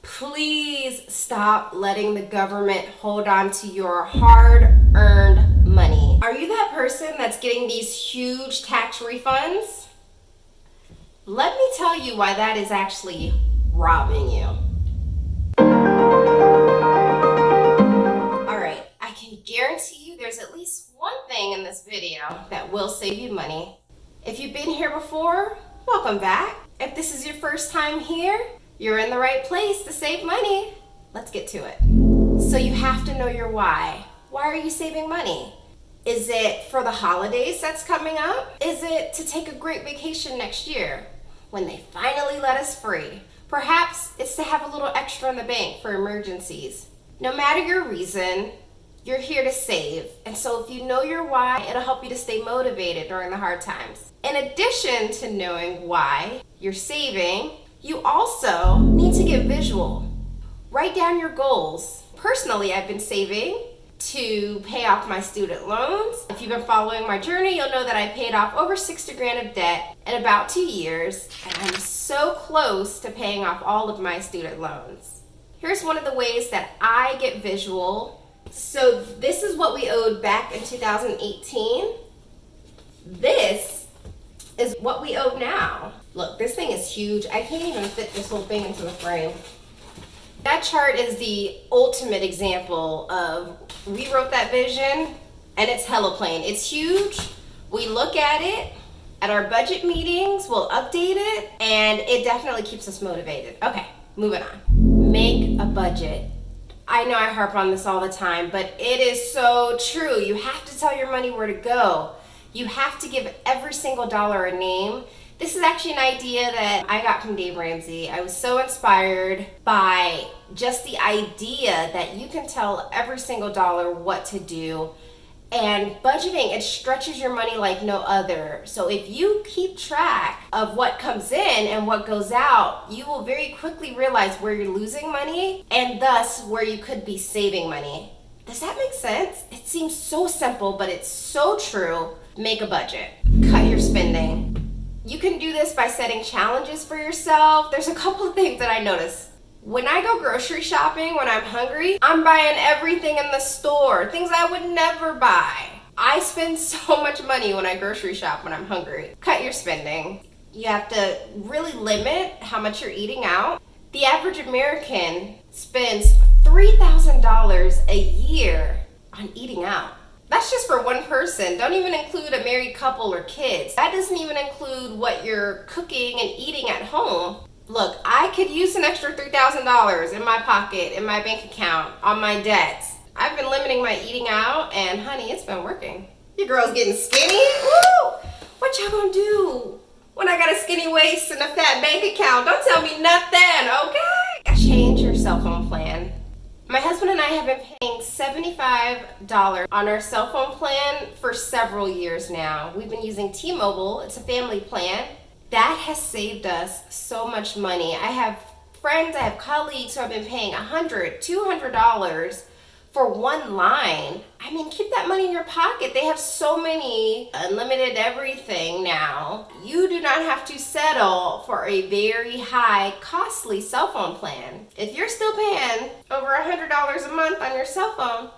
Please stop letting the government hold on to your hard-earned money. Are you that person that's getting these huge tax refunds? Let me tell you why that is actually robbing you. Alright, I can guarantee you there's at least one thing in this video that will save you money. If you've been here before, welcome back. If this is your first time here, you're in the right place to save money. Let's get to it. So you have to know your why. Why are you saving money? Is it for the holidays that's coming up? Is it to take a great vacation next year when they finally let us free? Perhaps it's to have a little extra in the bank for emergencies. No matter your reason, you're here to save. And so if you know your why, it'll help you to stay motivated during the hard times. In addition to knowing why you're saving, you also need to get visual. Write down your goals. Personally, I've been saving to pay off my student loans. If you've been following my journey, you'll know that I paid off over 60 grand of debt in about 2 years, and I'm so close to paying off all of my student loans. Here's one of the ways that I get visual. So this is what we owed back in 2018. This is what we owe now. Look, this thing is huge. I can't even fit this whole thing into the frame. That chart is the ultimate example of we wrote that vision and it's hella plain. It's huge. We look at it at our budget meetings, we'll update it, and it definitely keeps us motivated. Okay, moving on. Make a budget. I know I harp on this all the time, but it is so true. You have to tell your money where to go. You have to give every single dollar a name. This is actually an idea that I got from Dave Ramsey. I was so inspired by just the idea that you can tell every single dollar what to do. And budgeting, it stretches your money like no other. So if you keep track of what comes in and what goes out, you will very quickly realize where you're losing money and thus where you could be saving money. Does that make sense? It seems so simple, but it's so true. Make a budget. Cut your spending. You can do this by setting challenges for yourself. There's a couple of things that I notice. When I go grocery shopping when I'm hungry, I'm buying everything in the store, things I would never buy. I spend so much money when I grocery shop when I'm hungry. Cut your spending. You have to really limit how much you're eating out. The average American spends $3,000 a year on eating out. That's just for one person. Don't even include a married couple or kids. That doesn't even include what you're cooking and eating at home. Look, I could use an extra $3,000 in my pocket, in my bank account, on my debts. I've been limiting my eating out, and honey, it's been working. Your girl's getting skinny? Woo! What y'all gonna do when I got a skinny waist and a fat bank account? Don't tell me nothing, okay? Change your cell phone plan. My husband and I have been paying $75 on our cell phone plan for several years now. We've been using T-Mobile. It's a family plan. That has saved us so much money. I have friends, I have colleagues who have been paying $100, $200 for one line. I mean, keep that money in your pocket. They have so many unlimited everything now. You do not have to settle for a very high, costly cell phone plan. If you're still paying over $100 a month on your cell phone,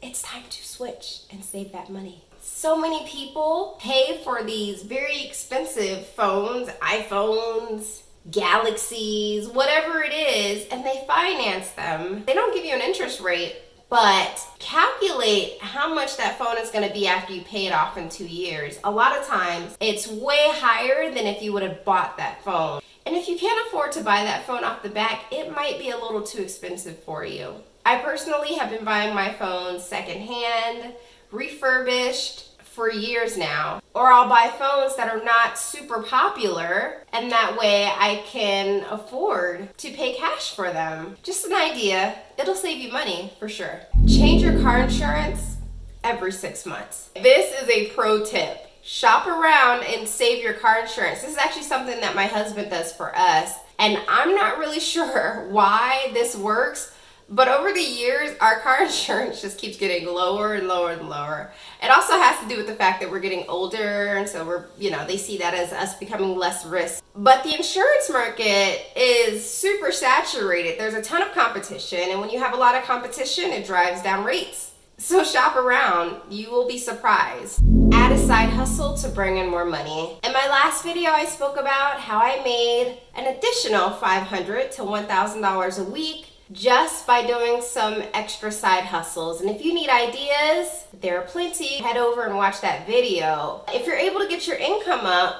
it's time to switch and save that money. So many people pay for these very expensive phones, iPhones, Galaxies, whatever it is, and they finance them. They don't give you an interest rate, but calculate how much that phone is going to be after you pay it off in 2 years. A lot of times, it's way higher than if you would have bought that phone. And if you can't afford to buy that phone off the back, it might be a little too expensive for you. I personally have been buying my phone secondhand, refurbished, for years now. Or I'll buy phones that are not super popular, and that way I can afford to pay cash for them. Just an idea. It'll save you money for sure. Change your car insurance every 6 months. This is a pro tip. Shop around and save your car insurance. This is actually something that my husband does for us, and I'm not really sure why this works, But over the years, our car insurance just keeps getting lower and lower and lower. It also has to do with the fact that we're getting older, and so they see that as us becoming less risk. But the insurance market is super saturated. There's a ton of competition, and when you have a lot of competition, it drives down rates. So shop around, you will be surprised. Add a side hustle to bring in more money. In my last video, I spoke about how I made an additional $500 to $1,000 a week just by doing some extra side hustles. And if you need ideas, there are plenty. Head over and watch that video. If you're able to get your income up,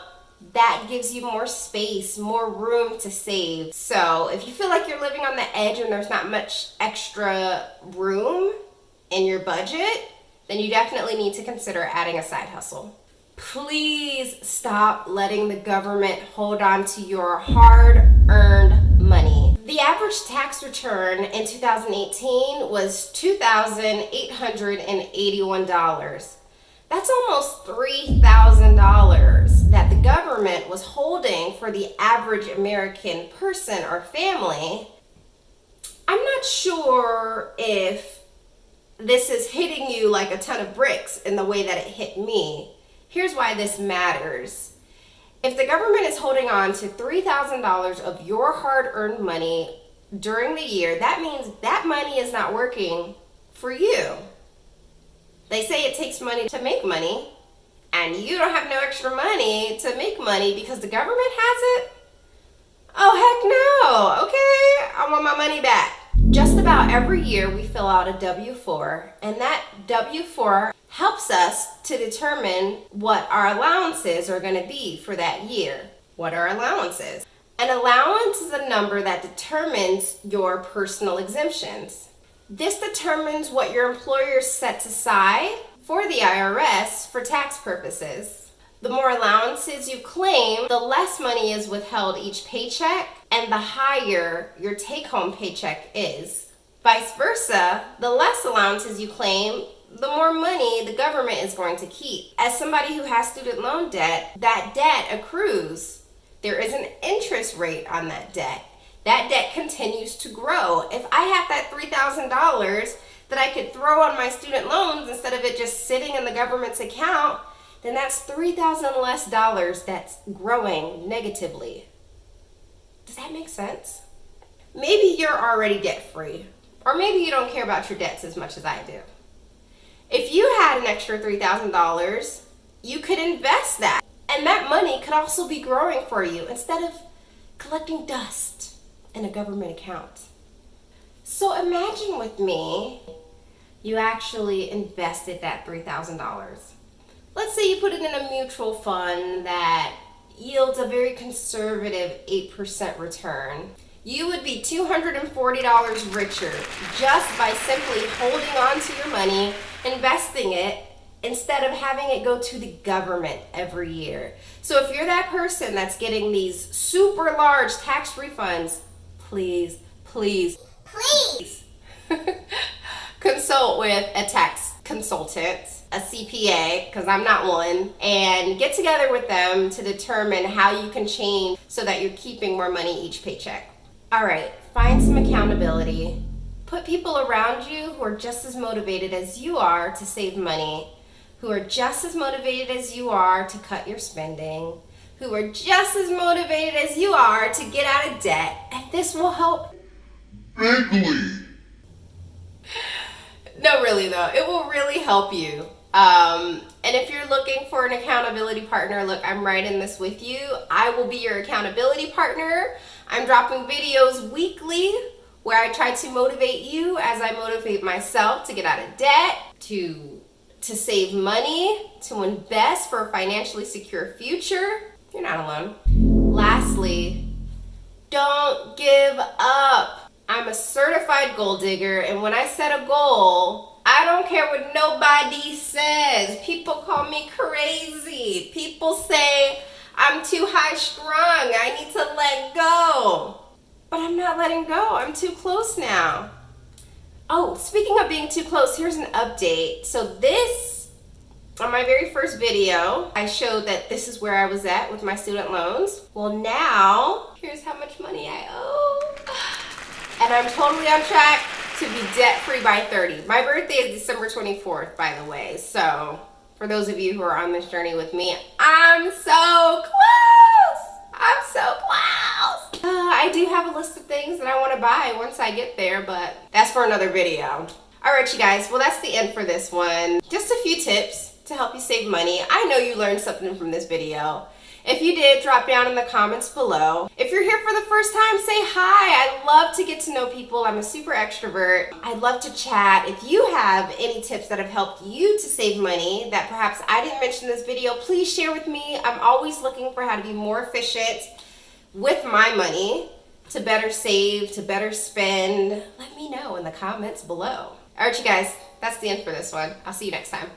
that gives you more space, more room to save. So if you feel like you're living on the edge and there's not much extra room in your budget, then you definitely need to consider adding a side hustle. Please stop letting the government hold on to your hard-earned money. The average tax return in 2018 was $2,881. That's almost $3,000 that the government was holding for the average American person or family. I'm not sure if this is hitting you like a ton of bricks in the way that it hit me. Here's why this matters. If the government is holding on to $3,000 of your hard-earned money during the year, that means that money is not working for you. They say it takes money to make money, and you don't have no extra money to make money because the government has it? Oh, heck no. Okay, I want my money back. Just about every year we fill out a W-4, and that W-4 helps us to determine what our allowances are going to be for that year. What are allowances? An allowance is a number that determines your personal exemptions. This determines what your employer sets aside for the IRS for tax purposes. The more allowances you claim, the less money is withheld each paycheck, and the higher your take-home paycheck is. Vice versa, the less allowances you claim, the more money the government is going to keep. As somebody who has student loan debt, that debt accrues. There is an interest rate on that debt. That debt continues to grow. If I have that $3,000 that I could throw on my student loans instead of it just sitting in the government's account, then that's $3,000 less dollars that's growing negatively. Does that make sense? Maybe you're already debt-free, or maybe you don't care about your debts as much as I do. If you had an extra $3,000, you could invest that, and that money could also be growing for you instead of collecting dust in a government account. So imagine with me, you actually invested that $3,000. Let's say you put it in a mutual fund that yields a very conservative 8% return. You would be $240 richer just by simply holding on to your money, investing it, instead of having it go to the government every year. So if you're that person that's getting these super large tax refunds, please, please, please consult with a tax consultant, a CPA, because I'm not one, and get together with them to determine how you can change so that you're keeping more money each paycheck. All right, find some accountability. Put people around you who are just as motivated as you are to save money, who are just as motivated as you are to cut your spending, who are just as motivated as you are to get out of debt, and this will help bigly. No, really though, it will really help you. And if you're looking for an accountability partner, look, I'm right in this with you. I will be your accountability partner. I'm dropping videos weekly where I try to motivate you as I motivate myself to get out of debt, to save money, to invest for a financially secure future. You're not alone. Lastly, don't give up. I'm a certified goal digger, and when I set a goal, I don't care what nobody says. People call me crazy. People say I'm too high strung. I need to let go. But I'm not letting go. I'm too close now. Oh, speaking of being too close, here's an update. So this, on my very first video, I showed that this is where I was at with my student loans. Well, now, here's how much money I owe. And I'm totally on track to be debt-free by 30. My birthday is December 24th, by the way. So for those of you who are on this journey with me, I'm so close. I'm so close. I do have a list of things that I want to buy once I get there, but that's for another video. All right, you guys, well, that's the end for this one. Just a few tips to help you save money. I know you learned something from this video. If you did, drop down in the comments below. If you're here for the first time, say hi. I love to get to know people. I'm a super extrovert. I'd love to chat. If you have any tips that have helped you to save money that perhaps I didn't mention in this video, please share with me. I'm always looking for how to be more efficient with my money, to better save, to better spend. Let me know in the comments below. All right, you guys, that's the end for this one. I'll see you next time.